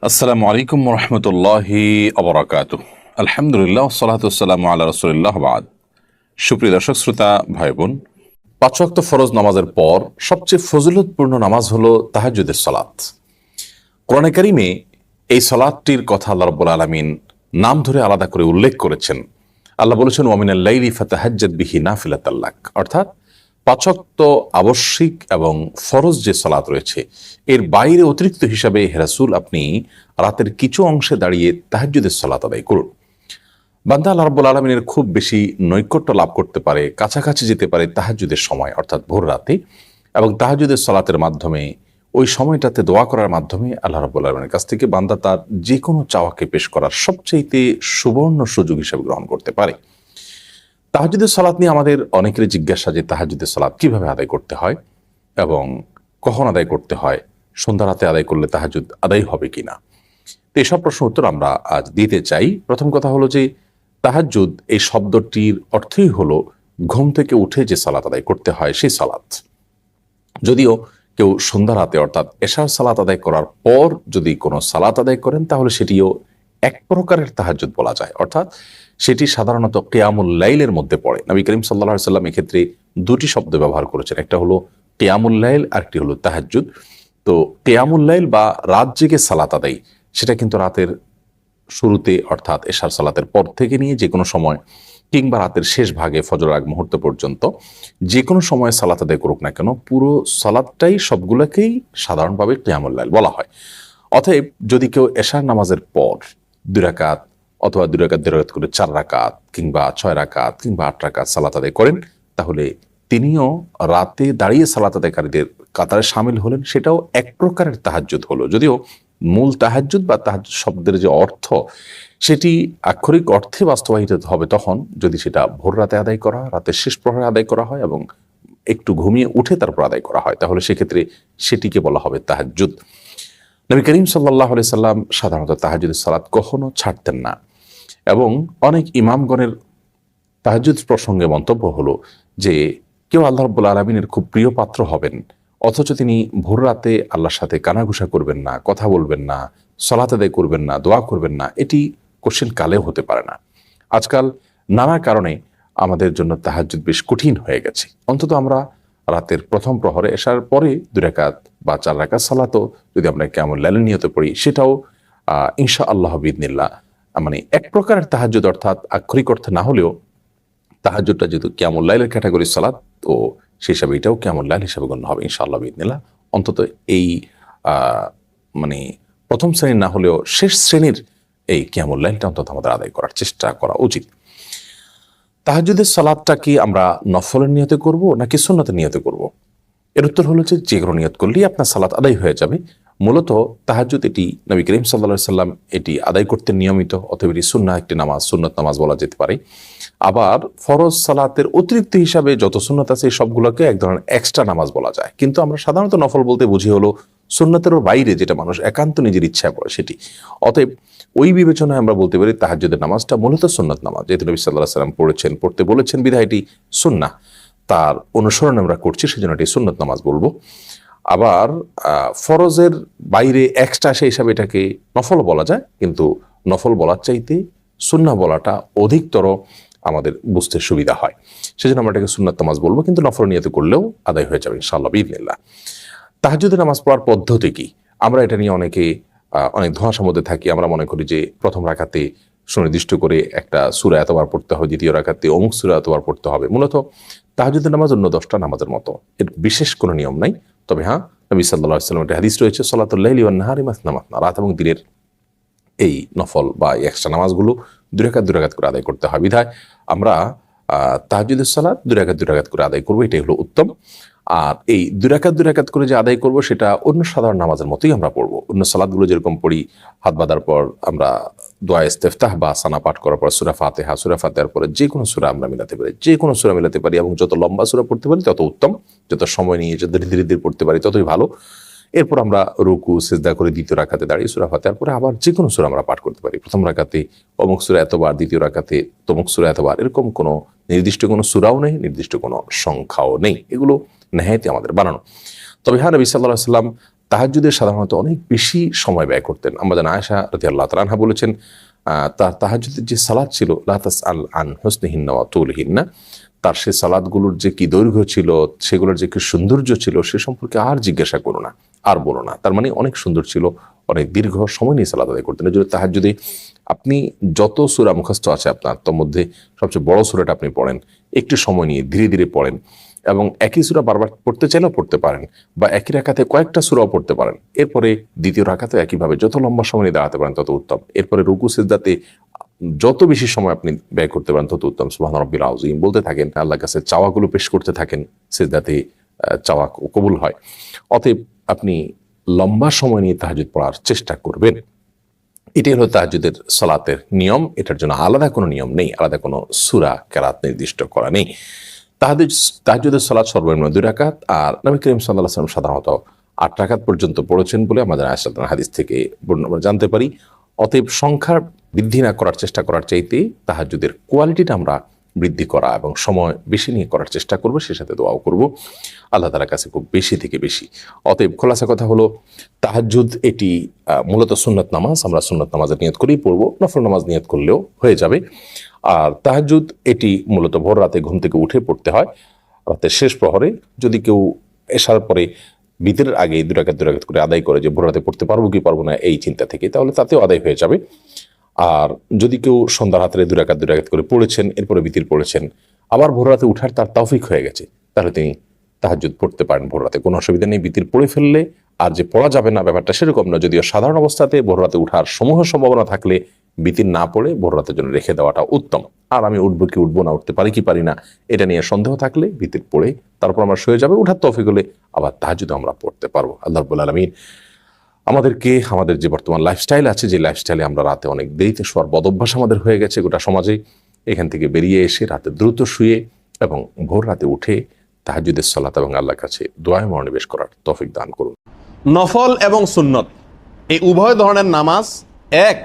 আসসালামু আলাইকুম রহমতুল্লাহি অবরাকাতুহ। আলহামদুলিল্লাহ সালাতু ওয়াসসালামু আলা রাসূলিল্লাহ বাদ। সুপ্রিয় দর্শক শ্রোতা ভাই বোন, পাঁচ ওয়াক্ত ফরজ নামাজের পর সবচেয়ে ফজিলতপূর্ণ নামাজ হলো তাহাজ্জুদের সালাত। কোরআনে কারিমে এই সালাতটির কথা আল্লাহ রাব্বুল আলামিন নাম ধরে আলাদা করে উল্লেখ করেছেন। আল্লাহ বলেছেন ওয়ামিনাল লাইলি ফাতাহাজ্জাদ বিহি নাফিলাতাল লাক, অর্থাৎ পাঁচ ওয়াক্ত আবশ্যিক এবং ফরজ যে সালাত রয়েছে এর বাইরে অতিরিক্ত হিসাবে হে রাসূল আপনি রাতের কিছু অংশে দাঁড়িয়ে তাহাজ্জুদের সালাত আদায় করুন। বান্দা আল্লাহ রাব্বুল আলামিনের খুব বেশি নৈকট্য লাভ করতে পারে, কাছাকাছি যেতে পারে তাহাজ্জুদের সময় অর্থাৎ ভোর রাতে, এবং তাহাজ্জুদের সালাতের মাধ্যমে ওই সময়টাতে দোয়া করার মাধ্যমে আল্লাহ রাব্বুল আলামিনের কাছ থেকে বান্দা তার যে কোনো চাওয়াকে পেশ করার সবচাইতে সুবর্ণ সুযোগ হিসেবে গ্রহণ করতে পারে। তাহাজ্জুদের সালাত নিয়ে আমাদের অনেকেরই জিজ্ঞাসা যে তাহাজ্জুদের সালাত কিভাবে আদায় করতে হয় এবং কখন আদায় করতে হয়, সন্ধ্যা রাতে আদায় করলে তাহাজ্জুদ আদায় হবে কিনা। তো এসব প্রশ্ন উত্তর আমরা আজ দিতে চাই। প্রথম কথা হলো যে তাহাজ্জুদ এই শব্দটির অর্থই হলো ঘুম থেকে উঠে যে সালাত আদায় করতে হয় সেই সালাত। যদিও কেউ সন্ধ্যা রাতে অর্থাৎ এশার সালাত আদায় করার পর যদি কোনো সালাত আদায় করেন তাহলে সেটিও এক প্রকারের তাহাজ্জুদ বলা যায়, অর্থাৎ সেটি সাধারণত কিয়ামুল লাইলের মধ্যে পড়ে। নবী করিম সাল্লাল্লাহু আলাইহি সাল্লাম এক্ষেত্রে দুটি শব্দ ব্যবহার করেছেন, একটা হলো কিয়ামুল লাইল আর একটি হলো তাহাজ্জুদ। তো কিয়ামুল লাইল বা রাত জেগে সালাত আদায় সেটা কিন্তু রাতের শুরুতে অর্থাৎ এশার সালাতের পর থেকে নিয়ে যে কোনো সময় কিংবা রাতের শেষ ভাগে ফজরের আগ মুহূর্ত পর্যন্ত যে কোনো সময় সালাত আদায় করুক না কেন, পুরো সালাতটাই সবগুলোকেই সাধারণভাবে কিয়ামুল লাইল বলা হয়। অতএব যদি কেউ এশার নামাজের পর 2 রাকাত অথবা 2 রাকাত 2 রাকাত করে 4 রাকাত কিংবা 6 রাকাত কিংবা 8 রাকাত সালাত আদায় করেন তাহলে তিনিও রাতে দাঁড়িয়ে সালাত আদায়কারীদের কাতারে শামিল হলেন, সেটাও এক প্রকারের তাহাজ্জুদ হলো। যদিও মূল তাহাজ্জুদ বা তাহাজ্জুদ শব্দের যে অর্থ সেটি আক্ষরিক অর্থে বাস্তবায়িত হবে তখন যদি সেটা ভোর রাতে আদায় করা, রাতের শেষ প্রহরে আদায় করা হয় এবং একটু ঘুমিয়ে উঠে তারপর আদায় করা হয়, তাহলে সেক্ষেত্রে সেটিকে বলা হবে তাহাজ্জুদ। নবী করিম সাল্লাল্লাহু আলাইহি সাল্লাম সাধারণত তাহাজ্জুদের সালাত কখনো ছাড়তেন না, এবং অনেক ইমামগণের তাহাজ্জুদ প্রসঙ্গে মন্তব্য হলো যে কেউ আল্লাহ রাব্বুল আলামিনের খুব প্রিয় পাত্র হবেন অথচ তিনি ভোর রাতে আল্লাহর সাথে কানাঘুষা করবেন না, কথা বলবেন না, সালাত আদায় করবেন না, দোয়া করবেন না, এটি কোশ্চেন কালেও হতে পারে না। আজকাল নানা কারণে আমাদের জন্য তাহাজ্জুদ বেশ কঠিন হয়ে গেছে। অন্তত আমরা রাতের প্রথম প্রহরে এশার পরে 2 রাকাত বা 4 রাকাত সালাতও যদি আমরা কিয়ামুল লাইলের নিয়তে পড়ি সেটাও ইনশাআল্লাহ বিইذনিল্লাহ মানে এক প্রকারের তাহাজ্জুদ, অর্থাৎ আক্ষরিক অর্থে না হলেও তাহাজ্জুদটা যেহেতু কিয়ামুল লাইলের ক্যাটাগরির সালাত তো সেই হিসাবে এটাও কিয়ামুল লাইল হিসাবে গণ্য হবে ইনশাআল্লাহ বিইذনিল্লাহ। অন্তত এই মানে প্রথম শ্রেণীর না হলেও শেষ শ্রেণীর এই কিয়ামুল লাইলটা অন্তত আমাদের আদায় করার চেষ্টা করা উচিত। তাহাজ্জুদের সালাতটা কি আমরা নফলের নিয়তে করব নাকি সুন্নতের নিয়তে করব? এর উত্তর হলো যে কোনো নিয়ত করলেই আপনার সালাত আদায় হয়ে যাবে। মূলত তাহাজ্জুদ এটি নবী করিম সাল্লাল্লাহু আলাইহি সাল্লাম এটি আদায় করতেন নিয়মিত, অতএব এটি সুন্নাহ একটি নামাজ, সুন্নত নামাজ বলা যেতে পারে। আবার ফরজ সালাতের অতিরিক্ত হিসাবে যত সুন্নত আছে সবগুলোকে এক ধরনের এক্সট্রা নামাজ বলা যায়, কিন্তু আমরা সাধারণত নফল বলতে বুঝি হলো সুন্নতেরও বাইরে যেটা মানুষ একান্ত নিজের ইচ্ছায় পড়ে সেটি। অতএব ওই বিবেচনায় আমরা বলতে পারি তাহাজ্জুদের নামাজটা মূলত সুন্নত নামাজ, যেহেতু নবী সাল্লাল্লাহু আলাইহি সাল্লাম পড়তে বলেছেন বিধায় এটি সুন্নাহ, তার অনুসরণ আমরা করছি সেজন্য এটি সুন্নত নামাজ বলবো। আবার ফরজের বাইরে এক্সট্রা সেই হিসাবে এটাকে নফল বলা যায়, কিন্তু নফল বলার চাইতে সুন্নাহ বলাটা অধিকতর আমাদের বুঝতে সুবিধা হয়, সেজন্য আমরা এটাকে সুন্নাত নামাজ বলবো, কিন্তু নফল নিয়ত করলেও আদায় হয়ে যাবে ইনশাআল্লাহ বিইذনিল্লাহ। তাহাজ্জুদের নামাজ পড়ার পদ্ধতি কি? আমরা এটা নিয়ে অনেক ধোঁয়াশার মধ্যে থাকি। আমরা মনে করি যে প্রথম রাকাতে সুনির্দিষ্ট করে একটা সূরা এতবার পড়তে হবে, দ্বিতীয় রাকাতে অমুক সূরা এতবার পড়তে হবে। মূলত তাহাজ্জুদের নামাজ অন্য 10টা নামাজের মতো, এর বিশেষ কোনো নিয়ম নাই। তবে হ্যাঁ, নবী সাল্লাল্লাহু আলাইহি ওয়াসাল্লামের হাদিস রয়েছে সালাতুল লাইলি ওয়ান নাহারি মাসনা মাসনা, রাত এবং দিনের এই নফল বা এক্সট্রা নামাজগুলো 2 রাকাত 2 রাকাত করে আদায় করতে হয়। বিধায় আমরা তাহাজ্জুদের সালাত 2 রাকাত 2 রাকাত করে আদায় করবো, এটাই হলো উত্তম। আর এই 2 রাকাত 2 রাকাত করে যে আদায় করব সেটা অন্য সাধারণ নামাজের মতোই আমরা পড়বো। অন্য সালাতগুলো যেরকম পড়ি, হাত বাঁধার পর আমরা দোয়া ইস্তেফতাহ বা সানা পাঠ করার পর সূরা ফাতিহা, সূরা ফাতিহার পরে যে কোনো সূরা আমরা মিলাতে পারি, যে কোনো সূরা মিলাতে পারি, এবং যত লম্বা সূরা পড়তে পারি তত উত্তম, যত সময় নিয়ে যত ধীরে ধীরে পড়তে পারি ততই ভালো। এরপর আমরা রুকু সিজদা করে দ্বিতীয় রাকাতে দাঁড়িয়ে সূরা ফাতিহার পরে আবার যে কোনো সূরা আমরা পাঠ করতে পারি। প্রথম রাকাতে অমুক সূরা এতবার, দ্বিতীয় রাকাতে তমুক সূরা এতবার, এরকম কোনো নির্দিষ্ট কোনো সূরাও নেই, নির্দিষ্ট কোনো সংখ্যাও নেই, এগুলো নেহায়েতই আমাদের বানানো। তবে হ্যাঁ, নবী সাল্লাল্লাহু আলাইহি ওয়াসাল্লাম তাহাজ্জুদের সাধারণত অনেক বেশি সময় ব্যয় করতেন। আমাদের আয়েশা রাদিয়াল্লাহু তাআলা আনহা বলেছেন, তার তাহাজ্জুদের যে সালাত ছিল, লা তাসআল আন হুসনিহিন্না ওয়া তুলহিন্না, তার সেই সালাদগুলোর যে কি দৈর্ঘ্য ছিল, সেগুলোর যে কি সৌন্দর্য ছিল, সে সম্পর্কে আর জিজ্ঞাসা করো না, আর বলো না। তার মানে অনেক সুন্দর ছিল, অনেক দীর্ঘ সময় নিয়ে সালাত আদায় করতেন। এই জন্য তাহাজ্জুদে আপনি যত সূরা মুখস্থ আছে আপনার, তার মধ্যে সবচেয়ে বড় সূরাটা আপনি পড়েন, একটু সময় নিয়ে ধীরে ধীরে পড়েন, এবং একই সূরা বারবার পড়তে চাইলেও পড়তে পারেন, বা একই রাকাতে কয়েকটা সূরাও পড়তে পারেন। এরপরে দ্বিতীয় রাকাতে একইভাবে যত লম্বা সময় নিয়ে দাঁড়াতে পারেন তত উত্তম। এরপরে রুকু সিজদাতে যত বেশি সময় আপনি ব্যয় করতে পারেন তত উত্তম। সুবহান রাব্বিল আযীম বলতে থাকেন, আল্লাহর কাছে চাওয়াগুলো পেশ করতে থাকেন, সিজদাতে চাওয়া কবুল হয়। অতএব আপনি লম্বা সময় নিয়ে তাহাজ্জুদ পড়ার চেষ্টা করবেন। এটাই হলো তাহাজ্জুদের সালাতের নিয়ম। এটার জন্য আলাদা কোনো নিয়ম নেই, আলাদা কোনো সূরা কেরাত নির্দিষ্ট করা নেই। তাহাজ্জুদের সালাত সর্বনিম্ন 2 রাকাত, আর নবী করিম সাল্লাল্লাহু আলাইহি ওয়াসাল্লাম সাধারণত 8 রাকাত পর্যন্ত পড়েছেন বলে আমাদের আয়েশা রাদিয়াল্লাহু হাদিস থেকে আমরা জানতে পারি। অতএব সংখ্যার বৃদ্ধি না করার চেষ্টা করার চাইতে তাহাজ্জুদের কোয়ালিটিটা আমরা বৃদ্ধি করা এবং সময় বেশি নিয়ে করার চেষ্টা করব, সে সাথে দোয়াও করব আল্লাহ তাআলার কাছে খুব বেশি থেকে বেশি। অতএব খোলাসা কথা হলো, তাহাজ্জুদ এটি মূলত সুন্নত নামাজ। আমরা সুন্নত নামাজের নিয়ত করেই পড়বো, নফল নামাজ নিয়ত করলেও হয়ে যাবে। আর তাহাজ্জুদ এটি মূলত ভোর রাতে ঘুম থেকে উঠে পড়তে হয়, রাতের শেষ প্রহরে। যদি কেউ এশার পরে বিতরের আগে 2 রাকাত করে আদায় করে, যে ভোর রাতে পড়তে পারবো কি পারবো না এই চিন্তা থেকে, তাহলে তাতেও আদায় হয়ে যাবে। আর যদি কেউ সন্ধ্যার রাত্রে 2 রাকাত করে পড়েছেন, এরপরে বিতির পড়েছেন, আবার ভোর রাতে উঠার তার তৌফিক হয়ে গেছে, তাহলে তিনি তাহাজ্জুদ পড়তে পারেন ভোর রাতে, কোনো অসুবিধা নেই। বিতির পড়ে ফেললে আর যে পড়া যাবে না ব্যাপারটা সেরকম না। যদিও সাধারণ অবস্থাতে ভোর রাতে উঠার সমূহ সম্ভাবনা থাকলে বিতির না পড়ে ভোর রাতের জন্য রেখে দেওয়াটা উত্তম। আর আমি উঠবো কি উঠবো না, উঠতে পারি কি পারি না, এটা নিয়ে সন্দেহ থাকলে বিতির পড়ে তারপর আমরা শুয়ে যাবে, উঠার তৌফিক হলে আবার তাহাজ্জুদ আমরা পড়তে পারবো। আল্লাহ রাব্বুল আলামিন আমাদেরকে আমাদের যে বর্তমান লাইফস্টাইল আছে, যে লাইফস্টাইলে আমরা রাতে অনেক দেরিতে শোয়ার বদভ্যাস আমাদের হয়ে গেছে গোটা সমাজে, এখান থেকে বেরিয়ে এসে রাতে দ্রুত শুয়ে এবং ভোর রাতে উঠে তাহাজ্জুদের সালাত এবং আল্লাহর কাছে দোয়ায় মনোনিবেশ করার তৌফিক দান করুন। নফল এবং সুন্নত এই উভয় ধরনের নামাজ এক,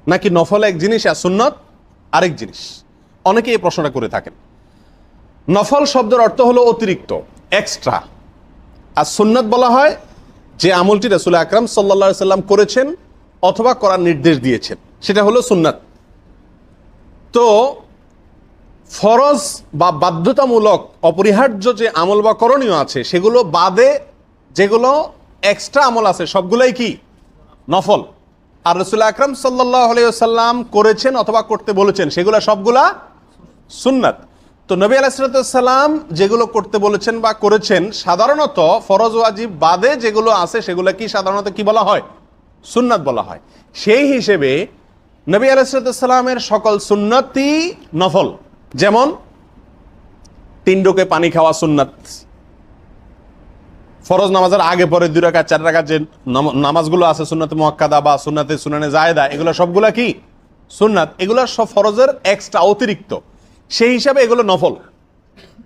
নাকি নফল এক জিনিস আর সুন্নত আরেক জিনিস? অনেকে এই প্রশ্নটা করে থাকেন। নফল শব্দের অর্থ হলো অতিরিক্ত, এক্সট্রা। আর সুন্নত বলা হয় যে আমলটি রাসূল আকরাম সাল্লাল্লাহু আলাইহি সাল্লাম করেছেন অথবা করার নির্দেশ দিয়েছেন, সেটা হলো সুন্নাত। তো ফরজ বা বাধ্যতামূলক অপরিহার্য যে আমল বা করণীয় আছে, সেগুলো বাদে যেগুলো এক্সট্রা আমল আছে সবগুলাই কি নফল। আর রাসূল আকরাম সাল্লাল্লাহু আলাইহি ওয়াসাল্লাম করেছেন অথবা করতে বলেছেন, সেগুলো সবগুলা সুন্নাত। তো নবী আলাইহিস সালাম যেগুলো করতে বলেছেন বা করেছেন, সাধারণত ফরজ ওয়াজিব বাদে যেগুলো আছে সেগুলো কি সাধারণত কি বলা হয়? সুন্নাত বলা হয়। সেই হিসেবে নবী আলাইহিস সালামের সকল সুন্নতই নফল। যেমন 3 ঢোকে পানি খাওয়া সুন্নাত, ফরজ নামাজের আগে পরে 2 রাকাত 4 রাকাত যে নামাজগুলো আছে সুন্নাতে মুআক্কাদা বা সুন্নাতে সুনানে জায়েদা, এগুলো সবগুলা কি সুন্নাত। এগুলো সব ফরজের এক্সট্রা, অতিরিক্ত। সেই হিসাবে এগুলো নফল,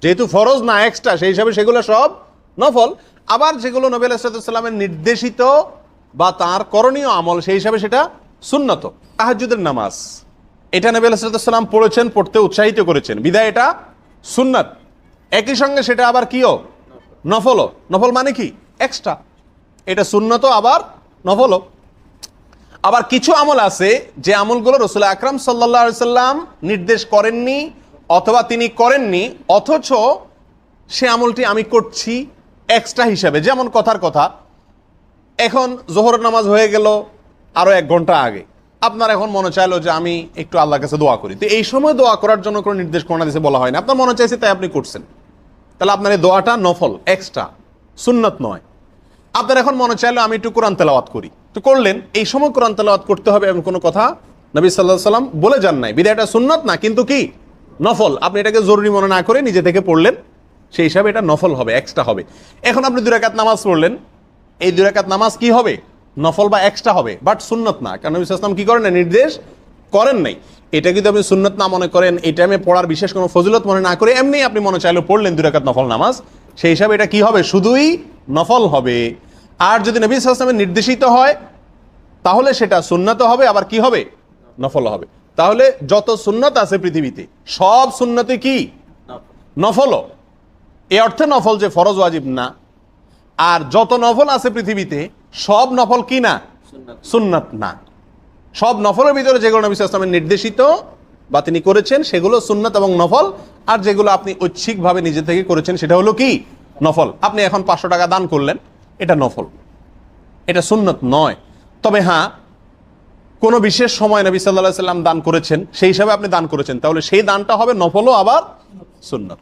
যেহেতু ফরজ না এক্সট্রা, সেই হিসাবে সেগুলো সব নফল। আবার যেগুলো নবী আলাইহিস সালামের নির্দেশিত বা তার করণীয় আমল, সেই হিসাবে সেটা সুন্নত। তাহাজ্জুদের নামাজ, এটা নবী আলাইহিস সালাম পড়েছেন, পড়তে উৎসাহিত করেছেন, বিধায় এটা সুন্নাত। একই সঙ্গে সেটা আবার কিও নফলও। নফল মানে কি এক্সট্রা, এটা সুন্নত আবার নফলও। আবার কিছু আমল আছে যে আমলগুলো রাসূল আকরাম সাল্লাল্লাহু আলাইহি সাল্লাম নির্দেশ করেননি অথবা তিনি করেননি, অথচ সে আমলটি আমি করছি এক্সট্রা হিসাবে। যেমন কথার কথা, এখন জোহরের নামাজ হয়ে গেল আরো 1 ঘন্টা আগে, আপনার এখন মনে চাইলো যে আমি একটু আল্লাহর কাছে দোয়া করি। তো এই সময় দোয়া করার জন্য কোনো নির্দেশ কোরআন হাদিসে বলা হয় না, আপনার মনে চাইছে তাই আপনি করছেন, তাহলে আপনার এই দোয়াটা নফল, এক্সট্রা, সুন্নাত নয়। আপনার এখন মনে চাইলো আমি একটু কোরআন তেলাওয়াত করি, তো করলেন। এই সময় কোরআন তেলাওয়াত করতে হবে এমন কোনো কথা নবী সাল্লাল্লাহু আলাইহি সাল্লাম বলে যান নাই, বিধায় এটা সুন্নাত না, কিন্তু কি নফল। আপনি এটাকে জরুরি মনে না করে নিজে থেকে পড়লেন, সেই হিসাবে এটা নফল হবে, এক্সট্রা হবে। এখন আপনি 2 রাকাত নামাজ পড়লেন, এই 2 রাকাত নামাজ কি হবে? নফল বা এক্সট্রা হবে, বাট সুন্নত না, কারণ নবী সাল্লাল্লাহু আলাইহি ওয়াসাল্লাম কি করেন না, নির্দেশ করেন নাই। এটা কিন্তু আপনি সুন্নত না মনে করেন, এই টাইমে পড়ার বিশেষ কোনো ফজিলত মনে না করে এমনি আপনি মনে চাইলো পড়লেন 2 রাকাত নফল নামাজ, সেই হিসাবে এটা কি হবে? শুধুই নফল হবে। আর যদি নবী সাল্লাল্লাহু আলাইহি ওয়াসাল্লামের নির্দেশিত হয় তাহলে সেটা সুন্নত হবে, আবার কি হবে? নফল হবে। তাহলে যত সুন্নত আছে পৃথিবীতে সব সুন্নতে কি নফল। এই অর্থে নফল যে ফরজ ওয়াজিব না। আর যত নফল আছে পৃথিবীতে সব নফল কি না? সুন্নাত না। সব নফলের ভিতরে যেগুলো নবী সাল্লাল্লাহু আলাইহি ওয়াসাল্লাম নির্দেশিত বা তিনি করেছেন সেগুলো সুন্নাত এবং নফল, আর যেগুলো আপনি ঐচ্ছিকভাবে নিজে থেকে করেছেন সেটা হলো কি? নফল। আপনি এখন 500 টাকা দান করলেন, এটা নফল, এটা সুন্নাত নয়। তবে হ্যাঁ, কোনো বিশেষ সময় নবী সাল্লাল্লাহু আলাইহি ওয়াসাল্লাম দান করেছেন, সেই হিসাবে আপনি দান করেছেন, তাহলে সেই দানটা হবে নফলও আবার সুন্নাত।